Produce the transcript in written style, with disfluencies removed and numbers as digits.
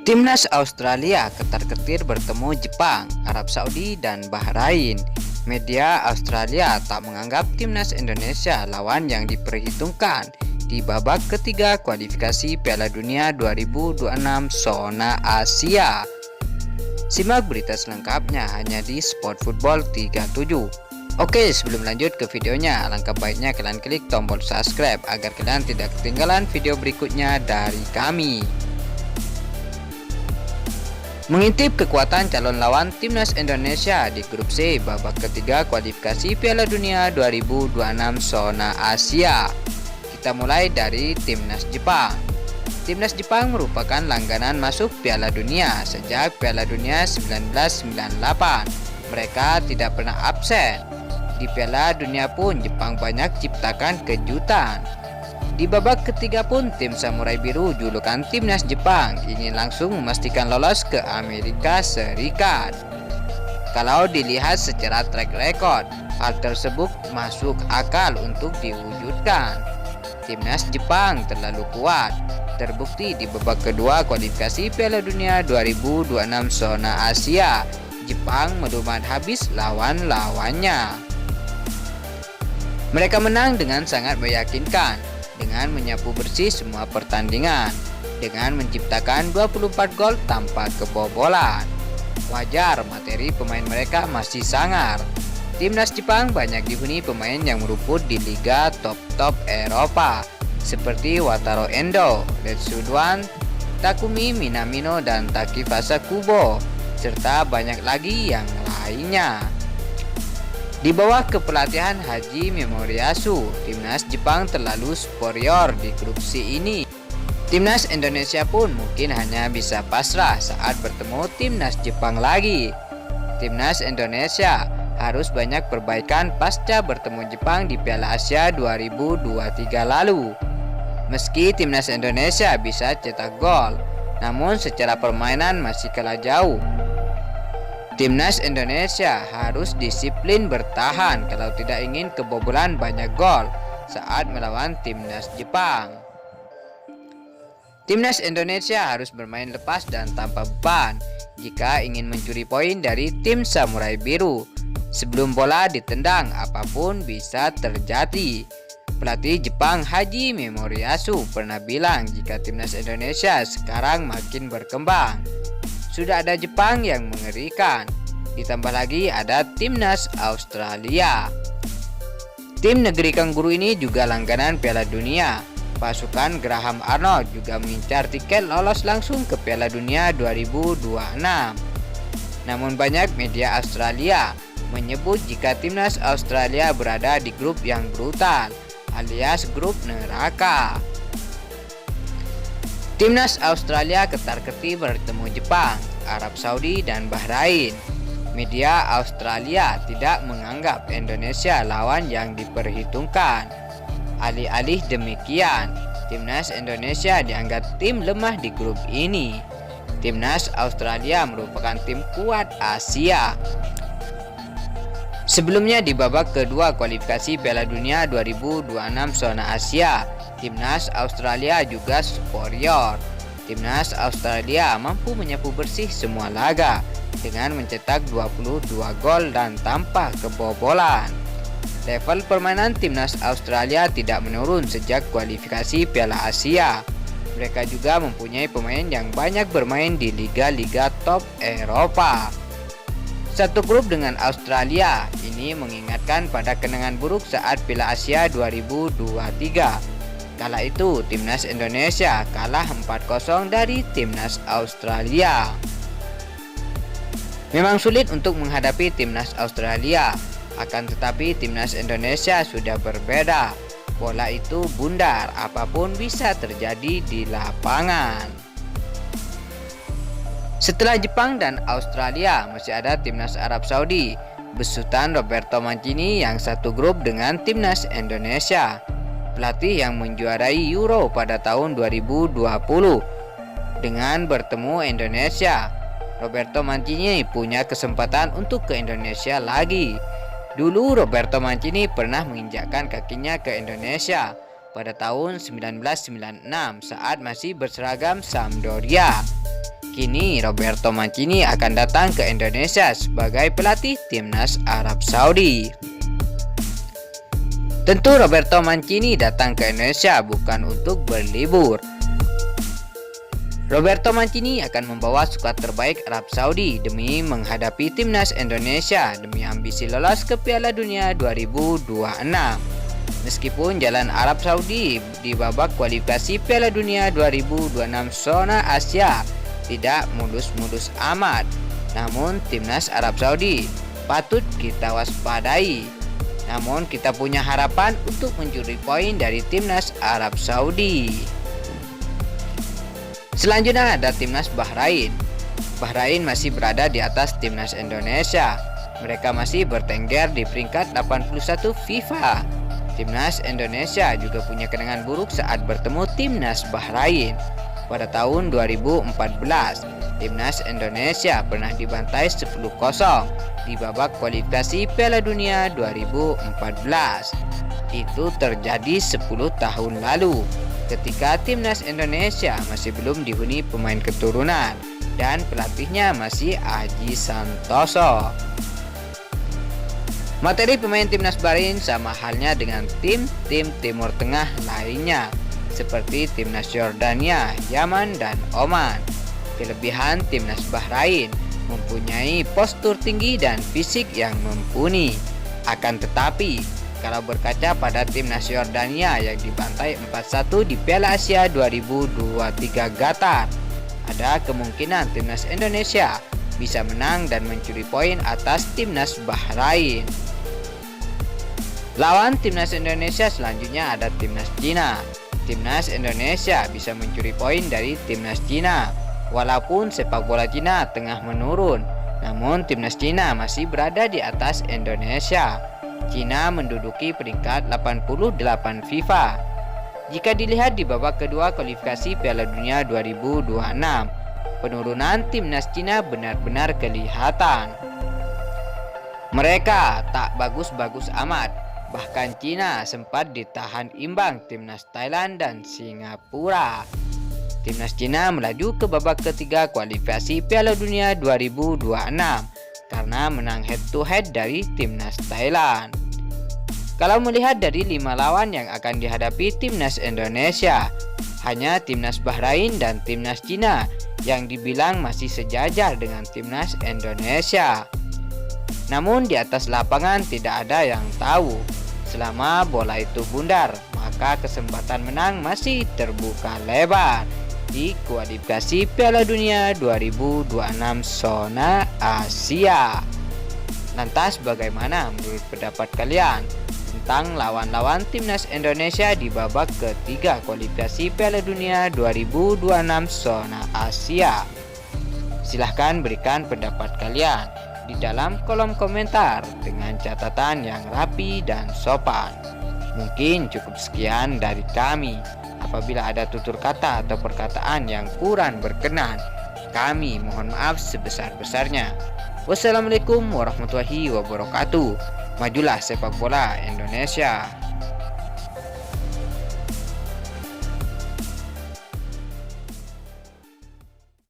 Timnas Australia ketar-ketir bertemu Jepang, Arab Saudi, dan Bahrain. Media Australia tak menganggap Timnas Indonesia lawan yang diperhitungkan di babak ketiga kualifikasi Piala Dunia 2026 zona Asia. Simak berita selengkapnya hanya di Sport Football 37. Oke, sebelum lanjut ke videonya, alangkah baiknya kalian klik tombol subscribe agar kalian tidak ketinggalan video berikutnya dari kami. Mengintip kekuatan calon lawan Timnas Indonesia di grup C babak ketiga kualifikasi Piala Dunia 2026 zona Asia. Kita mulai dari Timnas Jepang. Timnas Jepang merupakan langganan masuk Piala Dunia sejak Piala Dunia 1998. Mereka tidak pernah absen. Di Piala Dunia pun Jepang banyak ciptakan kejutan. Di babak ketiga pun tim Samurai Biru julukan Timnas Jepang ingin langsung memastikan lolos ke Amerika Serikat. Kalau dilihat secara track record, hal tersebut masuk akal untuk diwujudkan. Timnas Jepang terlalu kuat, terbukti di babak kedua kualifikasi Piala Dunia 2026 zona Asia. Jepang melumat habis lawan-lawannya. Mereka menang dengan sangat meyakinkan, dengan menyapu bersih semua pertandingan, dengan menciptakan 24 gol tanpa kebobolan. Wajar materi pemain mereka masih sangar. Timnas Jepang banyak dihuni pemain yang meruput di liga top-top Eropa seperti Wataru Endo, Retsu Duan, Takumi Minamino, dan Takifasa Kubo, serta banyak lagi yang lainnya. Di bawah kepelatihan Haji Memoriyasu, Timnas Jepang terlalu superior di grup C ini. Timnas Indonesia pun mungkin hanya bisa pasrah saat bertemu Timnas Jepang lagi. Timnas Indonesia harus banyak perbaikan pasca bertemu Jepang di Piala Asia 2023 lalu. Meski Timnas Indonesia bisa cetak gol, namun secara permainan masih kalah jauh. Timnas Indonesia harus disiplin bertahan kalau tidak ingin kebobolan banyak gol saat melawan Timnas Jepang. Timnas Indonesia harus bermain lepas dan tanpa beban jika ingin mencuri poin dari tim Samurai Biru. Sebelum bola ditendang, apapun bisa terjadi. Pelatih Jepang Haji Memoriyasu pernah bilang jika Timnas Indonesia sekarang makin berkembang. Sudah ada Jepang yang mengerikan, ditambah lagi ada Timnas Australia. Tim negeri Kangguru ini juga langganan Piala Dunia. Pasukan Graham Arnold juga mengincar tiket lolos langsung ke Piala Dunia 2026. Namun banyak media Australia menyebut jika Timnas Australia berada di grup yang brutal, alias grup neraka. Timnas Australia ketar-ketir bertemu Jepang, Arab Saudi, dan Bahrain. Media Australia tidak menganggap Indonesia lawan yang diperhitungkan. Alih-alih demikian, Timnas Indonesia dianggap tim lemah di grup ini. Timnas Australia merupakan tim kuat Asia. Sebelumnya di babak kedua kualifikasi Piala Dunia 2026 zona Asia, Timnas Australia juga superior. Timnas Australia mampu menyapu bersih semua laga dengan mencetak 22 gol dan tanpa kebobolan. Level permainan Timnas Australia tidak menurun sejak kualifikasi Piala Asia. Mereka juga mempunyai pemain yang banyak bermain di liga-liga top Eropa. Satu grup dengan Australia ini mengingatkan pada kenangan buruk saat Piala Asia 2023. Kala itu Timnas Indonesia kalah 4-0 dari Timnas Australia. Memang sulit untuk menghadapi Timnas Australia, akan tetapi Timnas Indonesia sudah berbeda. Bola itu bundar, apapun bisa terjadi di lapangan. Setelah Jepang dan Australia, masih ada Timnas Arab Saudi, besutan Roberto Mancini yang satu grup dengan Timnas Indonesia. Pelatih yang menjuarai Euro pada tahun 2020 dengan bertemu Indonesia, Roberto Mancini punya kesempatan untuk ke Indonesia lagi. Dulu Roberto Mancini pernah menginjakkan kakinya ke Indonesia pada tahun 1996 saat masih berseragam Sampdoria. Kini Roberto Mancini akan datang ke Indonesia sebagai pelatih timnas Arab Saudi. Tentu Roberto Mancini datang ke Indonesia bukan untuk berlibur. Roberto Mancini akan membawa skuad terbaik Arab Saudi demi menghadapi timnas Indonesia demi ambisi lolos ke Piala Dunia 2026. Meskipun jalan Arab Saudi di babak kualifikasi Piala Dunia 2026 zona Asia tidak mulus-mulus amat, namun timnas Arab Saudi patut kita waspadai. Namun kita punya harapan untuk mencuri poin dari timnas Arab Saudi. Selanjutnya ada timnas Bahrain. Bahrain masih berada di atas timnas Indonesia. Mereka masih bertengger di peringkat 81 FIFA. Timnas Indonesia juga punya kenangan buruk saat bertemu timnas Bahrain. Pada tahun 2014, timnas Indonesia pernah dibantai 10-0 di babak kualifikasi Piala Dunia 2014. Itu terjadi 10 tahun lalu, ketika timnas Indonesia masih belum dihuni pemain keturunan dan pelatihnya masih Aji Santoso. Materi pemain timnas Bahrain sama halnya dengan tim-tim Timur Tengah lainnya, seperti timnas Yordania, Yaman, dan Oman. Kelebihan timnas Bahrain mempunyai postur tinggi dan fisik yang mumpuni. Akan tetapi, kalau berkaca pada timnas Yordania yang dibantai 4-1 di Piala Asia 2023 Qatar, ada kemungkinan timnas Indonesia bisa menang dan mencuri poin atas timnas Bahrain. Lawan timnas Indonesia selanjutnya ada timnas Cina. Timnas Indonesia bisa mencuri poin dari timnas Cina. Walaupun sepak bola Cina tengah menurun, namun timnas Cina masih berada di atas Indonesia. Cina menduduki peringkat 88 FIFA. Jika dilihat di babak kedua kualifikasi Piala Dunia 2026, penurunan timnas Cina benar-benar kelihatan. Mereka tak bagus-bagus amat. Bahkan Cina sempat ditahan imbang timnas Thailand dan Singapura. Timnas Cina melaju ke babak ketiga kualifikasi Piala Dunia 2026 karena menang head to head dari timnas Thailand. Kalau melihat dari 5 lawan yang akan dihadapi timnas Indonesia, hanya timnas Bahrain dan timnas Cina yang dibilang masih sejajar dengan timnas Indonesia. Namun di atas lapangan tidak ada yang tahu. Selama bola itu bundar, maka kesempatan menang masih terbuka lebar di kualifikasi Piala Dunia 2026 zona Asia. Lantas bagaimana menurut pendapat kalian tentang lawan-lawan timnas Indonesia di babak ketiga kualifikasi Piala Dunia 2026 zona Asia? Silahkan berikan pendapat kalian di dalam kolom komentar dengan catatan yang rapi dan sopan. Mungkin cukup sekian dari kami. Apabila ada tutur kata atau perkataan yang kurang berkenan, kami mohon maaf sebesar-besarnya. Wassalamualaikum warahmatullahi wabarakatuh. Majulah sepak bola Indonesia.